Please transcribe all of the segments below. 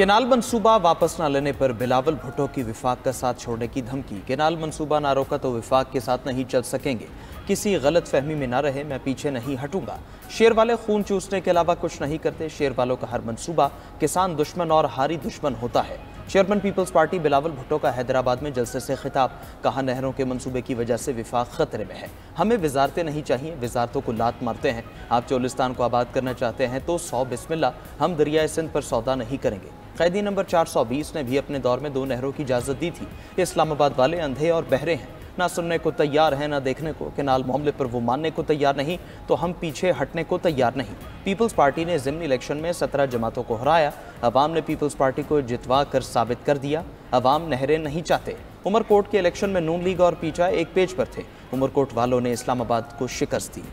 Canal मंसूबा वापस न लेने पर बिलावल भुट्टो की विफाक का साथ छोड़ने की धमकी। केनाल मंसूबा ना रोका तो विफाक के साथ नहीं चल सकेंगे, किसी गलत फहमी में ना रहे, मैं पीछे नहीं हटूंगा। शेर वाले खून चूसने के अलावा कुछ नहीं करते। शेर वालों का हर मंसूबा किसान दुश्मन और हारी दुश्मन होता है। चेयरमैन पीपल्स पार्टी बिलावल भुट्टो का हैदराबाद में जलसे से खिताब। कहा, नहरों के मंसूबे की वजह से विफाक खतरे में है। हमें वजारतें नहीं चाहिए, वजारतों को लात मारते हैं। आप चोलिस्तान को आबाद करना चाहते हैं तो 100 बिस्मिल्लाह, हम दरियाए सिंध पर सौदा नहीं करेंगे। कैदी नंबर 420 ने भी अपने दौर में 2 नहरों की इजाज़त दी थी। इस्लामाबाद वाले अंधे और बहरे हैं, ना सुनने को तैयार हैं ना देखने को। केनाल मामले पर वो मानने को तैयार नहीं तो हम पीछे हटने को तैयार नहीं। पीपल्स पार्टी ने ज़िमनी इलेक्शन में 17 जमातों को हराया। अवाम ने पीपल्स पार्टी को जितवा कर साबित कर दिया, अवाम नहरें नहीं चाहते। उमरकोट के इलेक्शन में नून लीग और पीटीआई एक पेज पर थे। उमरकोट वालों ने इस्लामाबाद को शिकस्त दी।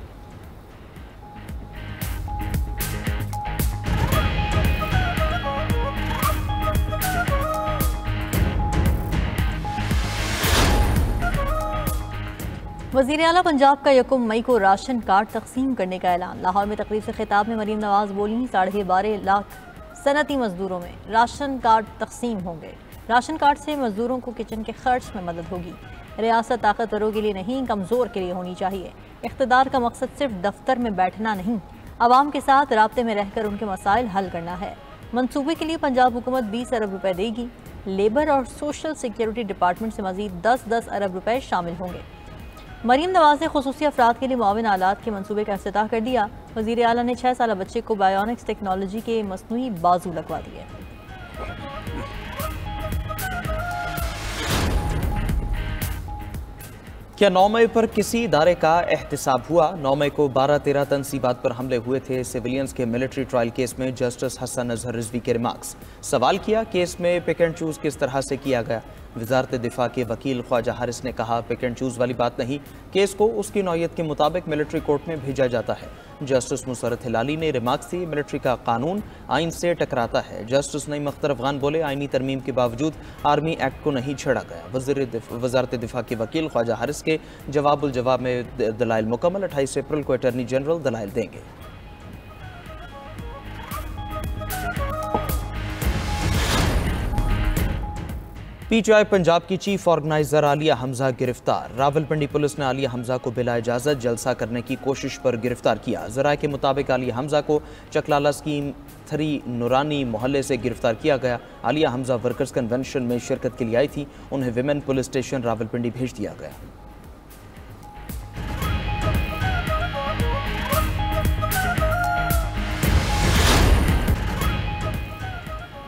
वज़ीर आला पंजाब का 1 मई को राशन कार्ड तकसीम करने का ऐलान। लाहौर में तकरीब से खिताब में मरीम नवाज बोली, 12.5 लाख सनती मजदूरों में राशन कार्ड तकसीम होंगे। राशन कार्ड से मजदूरों को किचन के खर्च में मदद होगी। रियासत ताकतवरों के लिए नहीं, कमज़ोर के लिए होनी चाहिए। इख्तिदार का मकसद सिर्फ दफ्तर में बैठना नहीं, आवाम के साथ राब्ते में रहकर उनके मसाइल हल करना है। मनसूबे के लिए पंजाब हुकूमत 20 अरब रुपए देगी। लेबर और सोशल सिक्योरिटी डिपार्टमेंट से मजीद 10-10 अरब रुपए शामिल होंगे। मरीम नवाज ने खुसूसी अफराद के लिए मुआविन आलात के मनसूबे का इफ्तिताह कर दिया। वज़ीर आला ने 6 साल बच्चे को बायोनिक्स टेक्नोलॉजी के मसनूई बाजू लगवा दिए। क्या 9 मई पर किसी इदारे का एहतिसाब हुआ? 9 मई को 12-13 तनसीबात पर हमले हुए थे। सिविलियंस के मिलिट्री ट्रायल केस में जस्टिस हसन अजहर रिजवी के रिमार्क्स। सवाल किया, केस में पिक एंड चूज किस तरह से किया गया? वजारत दिफा के वकील ख्वाजा हारिस ने कहा, पिक एंड चूज वाली बात नहीं, केस को उसकी नौयत के मुताबिक मिलिट्री कोर्ट में भेजा जाता है। जस्टिस मुसरत हिलाली ने रिमार्क्स दिए, मिलिट्री का कानून आइन से टकराता है। जस्टिस नईम अख्तर अफगान बोले, आइनी तरमीम के बावजूद आर्मी एक्ट को नहीं छेड़ा गया। वजारत दिफा के वकील ख्वाजा हारिस के जवाबुल जवाब में दलाइल मुकम्मल। 28 अप्रैल को अटॉर्नी जनरल दलाइल देंगे। पीटीआई पंजाब की चीफ ऑर्गेनाइजर आलिया हमजा गिरफ्तार। रावलपिंडी पुलिस ने आलिया हमजा को बिला इजाजत जलसा करने की कोशिश पर गिरफ्तार किया। ज़राए के मुताबिक आलिया हमजा को चकलाला स्कीम 3 नूरानी मोहल्ले से गिरफ्तार किया गया। आलिया हमजा वर्कर्स कन्वेंशन में शिरकत के लिए आई थी। उन्हें विमेन पुलिस स्टेशन रावलपिंडी भेज दिया गया।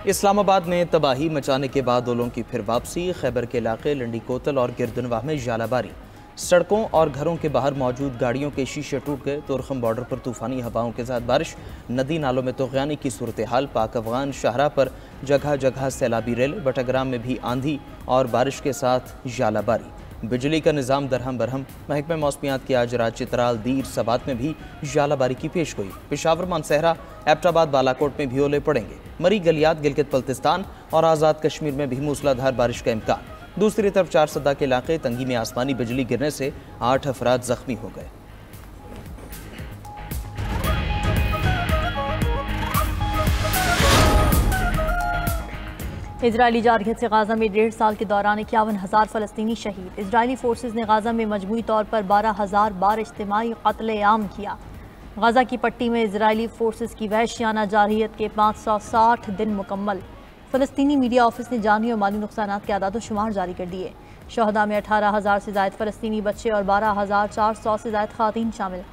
इस्लामाबाद में तबाही मचाने के बाद ओलों की फिर वापसी। खैबर के इलाके लंडी कोतल और गिरदनवाह में जालाबारी। सड़कों और घरों के बाहर मौजूद गाड़ियों के शीशे टूट गए। तुरखम बॉर्डर पर तूफानी हवाओं के साथ बारिश। नदी नालों में तोग़यानी की सूरत हाल। पाक अफगान शाहरा पर जगह जगह सैलाबी रेल। बटग्राम में भी आंधी और बारिश के साथ जालाबारी। बिजली का निज़ाम दरहम बरहम। महकमे मौसमियात की आज रात चित्राल दीर सबात में भी जालाबारी की पेश गोई। पेशावर मानसहरा एबटाबाद बालाकोट में भी ओले पड़ेंगे। मरी गलियात गिलगित बल्तिस्तान और आज़ाद कश्मीर में भी मूसलाधार बारिश का इम्कान। दूसरी तरफ 4 सदा के इलाके तंगी में आसमानी बिजली गिरने से 8 अफराद जख्मी हो गए। इजरायली जारहियत से गाजा में 1.5 साल के दौरान 51,000 फ़लस्तीनी शहीद। इजरायली फोर्सेज ने गाजा में मजमूई तौर पर 12,000 बार इज्तिमाई कत्ले-आम किया। गाजा की पट्टी में इजरायली फोर्सेज की वहशियाना जारहियत के 560 दिन मुकम्मल। फ़लस्तीनी मीडिया ऑफिस ने जानी और माली नुकसानात के आदाद शुमार जारी कर दिए। शहदा में 18,000 से ज़ायद फ़लस्तीनी बच्चे और 12,400 से ज़ायद ख़वातीन शामिल।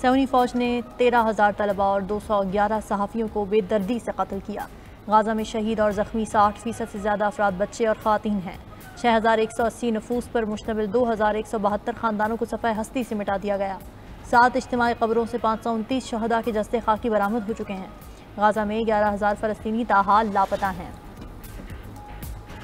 सऊदी फ़ौज ने 13,000 तलबा और 211 सहाफ़ियों को बेदर्दी से कत्ल किया। गाजा में शहीद और ज़ख्मी 60% से ज़्यादा अफराद बच्चे और ख़वातीन हैं। 6,180 नफूस पर मुश्तमिल 2,172 ख़ानदानों को सफ़े हस्ती से मिटा दिया गया। 7 इज्तिमाई कब्रों से 529 शहदा के जस्ते खाकी बरामद हो चुके हैं। गाजा में 11,000 फ़लस्तीनी ताहाल लापता हैं।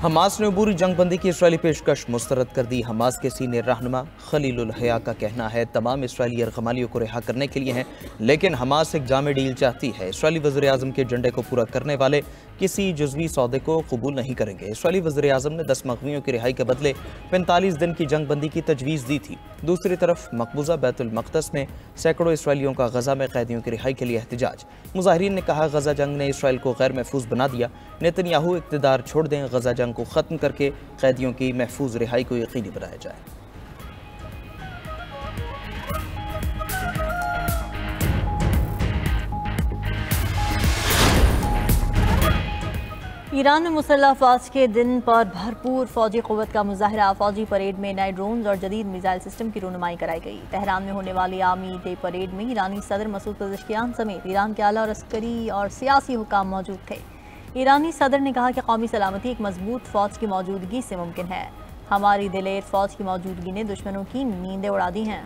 हमास ने अबूरी जंगबंदी की इसराइली पेशकश मुस्तरद कर दी। हमास के सीनियर रहनुमा खलीलुल हया का कहना है, तमाम इसराइली यरगमालियों को रिहा करने के लिए हैं, लेकिन हमास एक जामे डील चाहती है। इसराइली वज़ीर आज़म के एजेंडे को पूरा करने वाले किसी जुज़वी सौदे को कबूल नहीं करेंगे। इसराइली वज़ीर आज़म ने 10 मग़वियों की रिहाई के बदले 45 दिन की जंग बंदी की तजवीज़ दी थी। दूसरी तरफ मकबूजा बैतुल मक़दस में सैकड़ों इसराइलियों का गज़ा में कैदियों की रिहाई के लिए एहतजाज। मुज़ाहिरीन ने कहा, गज़ा जंग ने इसराइल को गैर महफूज बना दिया। नेतन्याहू इक़्तिदार छोड़ दें, गज़ा जंग को ख़त्म करके कैदियों की महफूज रिहाई को यकीनी बनाया जाए। ईरान में मुसल्लह अफवाज के दिन पर भरपूर फौजी क़ुव्वत का मुजाहरा। फौजी परेड में नए ड्रोन्स और जदीद मिसाइल सिस्टम की रुनुमाई कराई गई। तेहरान में होने वाली आर्मी डे परेड में ईरानी सदर मसूद पेज़ेश्कियान समेत ईरान के आला और अस्करी और सियासी हुकाम मौजूद थे। ईरानी सदर ने कहा कि कौमी सलामती एक मजबूत फ़ौज की मौजूदगी से मुमकिन है। हमारी दिलेर फ़ौज की मौजूदगी ने दुश्मनों की नींदें उड़ा दी हैं।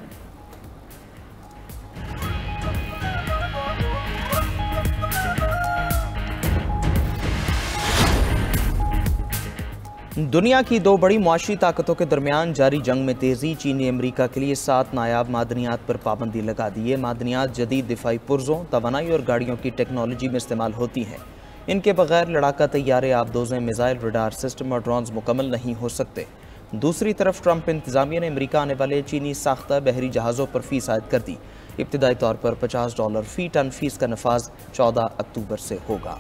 दुनिया की दो बड़ी मुआशी ताकतों के दरमियान जारी जंग में तेज़ी। चीन ने अमरीका के लिए 7 नायाब मादनियात पर पाबंदी लगा दी है। मादनियात जदीद दिफाई पुर्जों, तवानाई और गाड़ियों की टेक्नोलॉजी में इस्तेमाल होती हैं। इनके बगैर लड़ाका तैयारे, आबदोज़ें, मिसाइल, रडार सिस्टम और ड्रोन्स मुकम्मल नहीं हो सकते। दूसरी तरफ ट्रंप इंतजामिया ने अमरीका आने वाले चीनी साख्ता बहरी जहाज़ों पर फ़ीस आयद कर दी। इब्तदाई तौर पर $50 फ़ी टन फ़ीस का नफाज 14 अक्टूबर से होगा।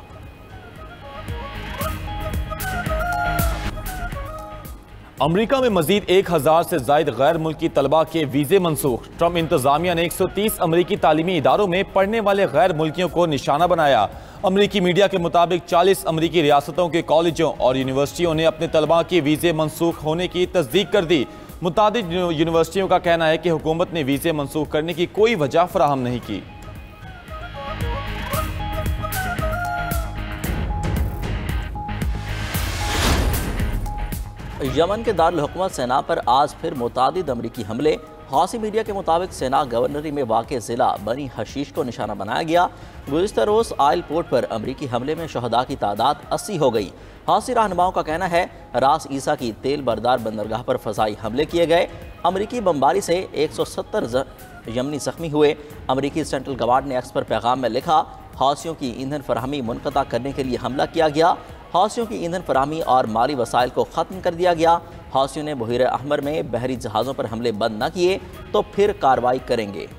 अमरीका में मजीद 1000 से जायद गैर मुल्की तलबा के वीज़े मनसूख। ट्रंप इंतजामिया ने 130 अमरीकी तालीमी इदारों में पढ़ने वाले गैर मुल्कियों को निशाना बनाया। अमरीकी मीडिया के मुताबिक 40 अमरीकी रियासतों के कॉलेजों और यूनिवर्सिटियों ने अपने तलबा के वीज़े मनसूख होने की तस्दीक कर दी। मुतादिद यूनिवर्सिटियों का कहना है कि हुकूमत ने वीज़े मनसूख करने की कोई वजह फराहम नहीं की। यमन के दारुल हुकूमत सेना पर आज फिर मुतादिद अमरीकी हमले। हौसी मीडिया के मुताबिक सेना गवर्नरी में वाक़ ज़िला बनी हशीश को निशाना बनाया गया। गुज़िश्ता रोज़ आयल पोर्ट पर अमरीकी हमले में शहदा की तादाद 80 हो गई। हौसी रहनुमाओं का कहना है रास ईसा की तेल बरदार बंदरगाह पर फ़ज़ाई हमले किए गए। अमरीकी बमबारी से 170 यमनी ज़ख्मी हुए। अमरीकी सेंट्रल गवार्ड ने एक्स पर पैगाम में लिखा, हौसियों की ईंधन फराहमी मुनक़ता करने के लिए हमला किया गया। हौसियों की ईंधन फराहमी और माली वसाइल को ख़त्म कर दिया गया। हौसियों ने बहीर अहमर में बहरी जहाज़ों पर हमले बंद न किए तो फिर कार्रवाई करेंगे।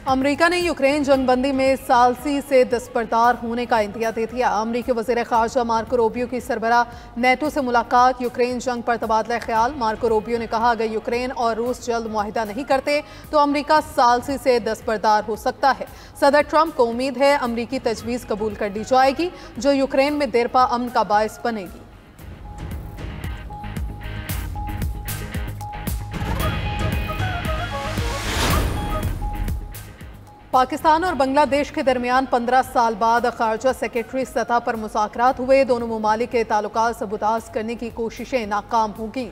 अमेरिका ने यूक्रेन जंगबंदी में सालसी से दस्तबरदार होने का इंदिया दे दिया। अमरीकी वज़ीर ख़ारजा मार्को रूबियो की सरबराह नेटो से मुलाकात। यूक्रेन जंग पर तबादला ख्याल। मार्को रूबियो ने कहा, अगर यूक्रेन और रूस जल्द मुआहिदा नहीं करते तो अमरीका सालसी से दस्तबरदार हो सकता है। सदर ट्रंप को उम्मीद है अमरीकी तजवीज़ कबूल कर ली जाएगी जो यूक्रेन में देरपा अमन का बायस बनेगी। पाकिस्तान और बांग्लादेश के दरमियान 15 साल बाद खारजा सेक्रेटरी सतह पर मुज़ाकरात हुए। दोनों ममालिक के ताल्लुकात सबुताज करने की कोशिशें नाकाम होंगी।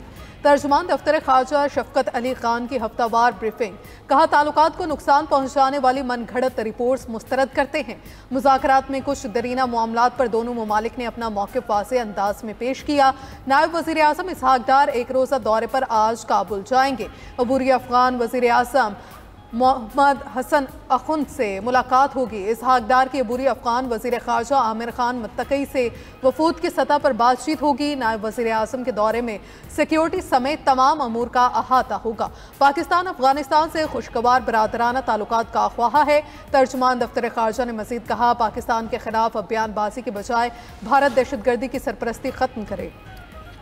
तर्जुमान दफ्तर खारजा शफकत अली खान की हफ्तावार ब्रीफिंग। कहा, ताल्लुकात को नुकसान पहुंचाने वाली मनगढ़ंत रिपोर्ट्स मुस्तरद करते हैं। मुज़ाकरात में कुछ दरीना मामलात पर दोनों ममालिक ने अपना मौक़िफ़ वाज़ेह अंदाज में पेश किया। नायब वज़ीर आज़म इसहाक डार एक रोज़ा दौरे पर आज काबुल जाएंगे। अबूरी अफ़गान वज़ीर आज़म मोहम्मद हसन अखुंद से मुलाकात होगी। इसहाक डार की अबूरी अफ़गान वज़ीर ख़ारजा आमिर खान मुत्तकी से वफूद की सतह पर बातचीत होगी। नायब वज़ीर आज़म के दौरे में सिक्योरिटी समेत तमाम अमूर का अहाता होगा। पाकिस्तान अफ़गानिस्तान से खुशगवार बरादराना ताल्लुकात का ख्वाह है। तर्जुमान दफ्तर ख़ारजा ने मज़ीद कहा, पाकिस्तान के खिलाफ बयानबाजी के बजाय भारत दहशतगर्दी की सरपरस्ती ख़त्म करे।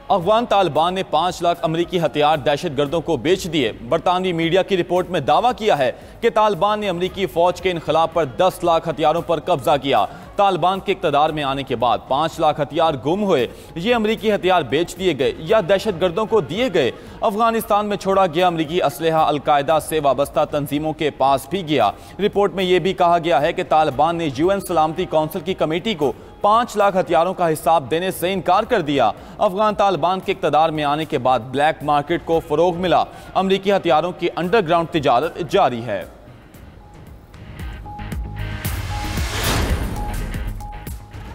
अफगान तालिबान ने 5 लाख अमरीकी हथियार दहशत गर्दों को बेच दिए। बरतानवी मीडिया की रिपोर्ट में दावा किया है कि तालिबान ने अमरीकी फौज के इनखलाब पर 10 लाख हथियारों पर कब्जा किया। तालिबान के इक़्तिदार में आने के बाद 5 लाख हथियार गुम हुए। ये अमरीकी हथियार बेच दिए गए या दहशत गर्दों को दिए गए। अफगानिस्तान में छोड़ा गया अमरीकी असलहा अलकायदा से वाबस्ता तंजीमों के पास भी गया। रिपोर्ट में यह भी कहा गया है कि तालिबान ने UN सलामती कौंसिल की कमेटी को 5 लाख हथियारों का हिसाब देने से इनकार कर दिया। अफगान तालिबान के इक़्तिदार में आने के बाद ब्लैक मार्केट को फ़रोग मिला। अमरीकी हथियारों की अंडरग्राउंड तिजारत जारी है।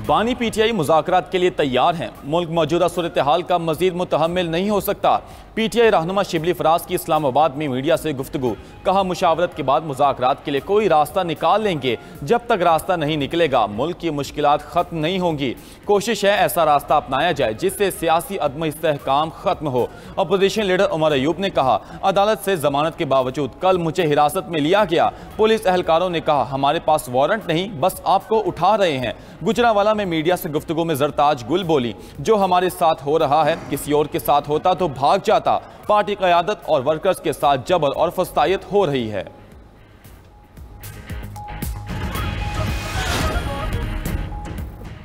बानी पीटीआई मुज़ाकरात के लिए तैयार हैं। मुल्क मौजूदा सूरत हाल का मजीद मुतहम्मिल नहीं हो सकता। पीटीआई रहनुमा शिबली फराज की इस्लामाबाद में मीडिया से गुफ्तगू। कहा, मुशावरत के बाद मुज़ाकरात के लिए कोई रास्ता निकाल लेंगे। जब तक रास्ता नहीं निकलेगा मुल्क की मुश्किलात ख़त्म नहीं होंगी। कोशिश है ऐसा रास्ता अपनाया जाए जिससे सियासी अदम इस्तेहकाम ख़त्म हो। अपोजिशन लीडर उमर अयूब ने कहा, अदालत से जमानत के बावजूद कल मुझे हिरासत में लिया गया। पुलिस एहलकारों ने कहा, हमारे पास वारंट नहीं, बस आपको उठा रहे हैं। गुजरांवाला में मीडिया से गुफ्तगू में जरताज गुल बोली, जो हमारे साथ हो रहा है किसी और के साथ होता तो भाग जाता। पार्टी क़यादत और वर्कर्स के साथ जबर और फस्तायत हो रही है।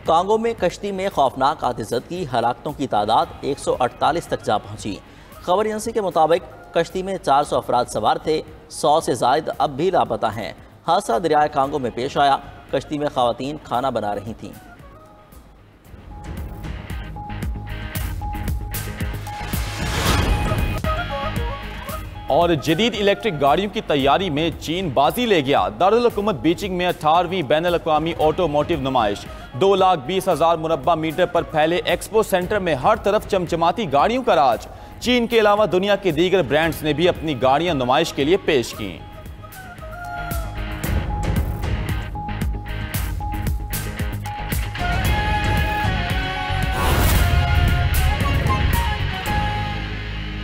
कांगो में कश्ती में खौफनाक आतिशबाजी, हलाकतों की तादाद 148 तक जा पहुंची। खबर एजेंसी के मुताबिक कश्ती में 400 अफराद सवार थे। 100 से जायद अब भी लापता हैं। हादसा दरियाए कांगो में पेश आया। कश्ती में खवातीन खाना बना रही थीं। और जदीद इलेक्ट्रिक गाड़ियों की तैयारी में चीन बाजी ले गया। दारुल हुकूमत बीजिंग में 18वीं बैनुल-अक़वामी ऑटोमोटिव नुमाइश। 2,20,000 मुरब्बा मीटर पर फैले एक्सपो सेंटर में हर तरफ चमचमाती गाड़ियों का राज। चीन के अलावा दुनिया के दीगर ब्रांड्स ने भी अपनी गाड़ियां नुमाइश के लिए पेश की।